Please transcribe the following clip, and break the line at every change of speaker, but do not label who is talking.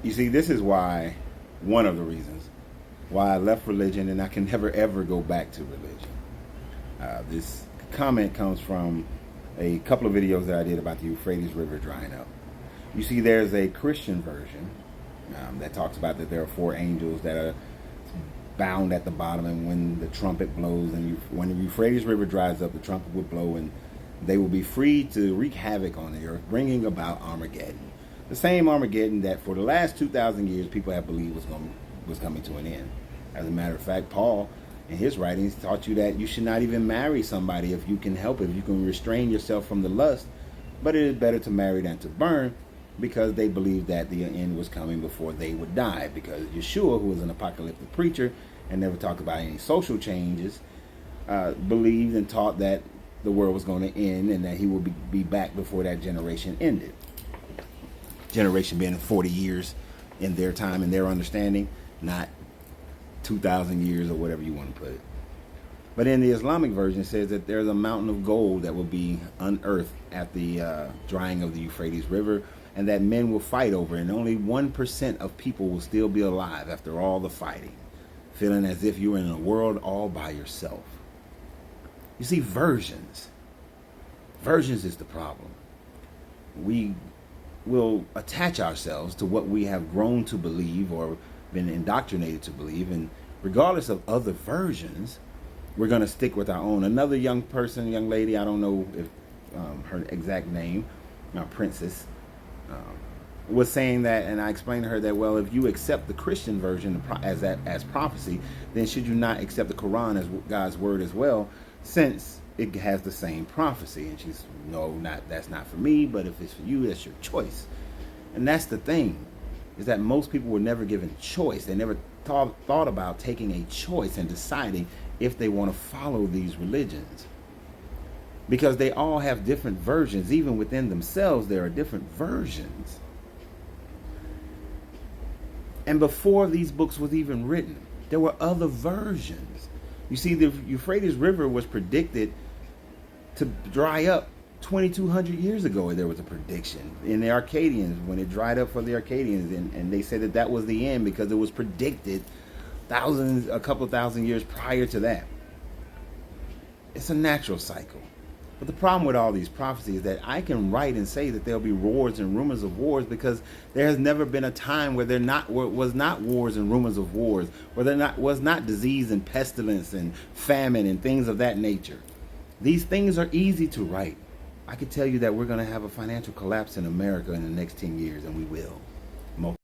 You see, this is why, one of the reasons why I left religion and I can never ever go back to religion. This comment comes from a couple of videos that I did about the Euphrates River drying up. You see, there's a Christian version that talks about that there are four angels that are bound at the bottom, and when the trumpet blows and when the Euphrates River dries up, the trumpet will blow and they will be free to wreak havoc on the earth, bringing about Armageddon. The same Armageddon that for the last 2,000 years people have believed was coming to an end. As a matter of fact, Paul, in his writings, taught you that you should not even marry somebody if you can help it, if you can restrain yourself from the lust. But it is better to marry than to burn, because they believed that the end was coming before they would die. Because Yeshua, who was an apocalyptic preacher and never talked about any social changes, believed and taught that the world was going to end and that he would be back before that generation ended. Generation being 40 years in their time and their understanding, not 2,000 years or whatever you want to put it. But in the Islamic version, it says that there's a mountain of gold that will be unearthed at the drying of the Euphrates River, and that men will fight over, and only 1% of people will still be alive after all the fighting, feeling as if you were in a world all by yourself. You see, versions is the problem. We will attach ourselves to what we have grown to believe or been indoctrinated to believe, and regardless of other versions, we're going to stick with our own. Another young lady, I don't know if her exact name, Princess, was saying that, and I explained to her that, well, if you accept the Christian version as prophecy, then should you not accept the Quran as God's word as well, since it has the same prophecy? And she's, no, that's not for me, but if it's for you, that's your choice. And that's the thing, is that most people were never given choice. They never thought about taking a choice and deciding if they want to follow these religions, because they all have different versions. Even within themselves, there are different versions. And before these books was even written, there were other versions. You see, the Euphrates River was predicted to dry up 2,200 years ago. There was a prediction in the Akkadians, when it dried up for the Akkadians, and they said that was the end because it was predicted a couple of thousand years prior to that. It's a natural cycle. But the problem with all these prophecies is that I can write and say that there'll be wars and rumors of wars, because there has never been a time where was not wars and rumors of wars, where there was not disease and pestilence and famine and things of that nature. These things are easy to write. I could tell you that we're going to have a financial collapse in America in the next 10 years, and we will.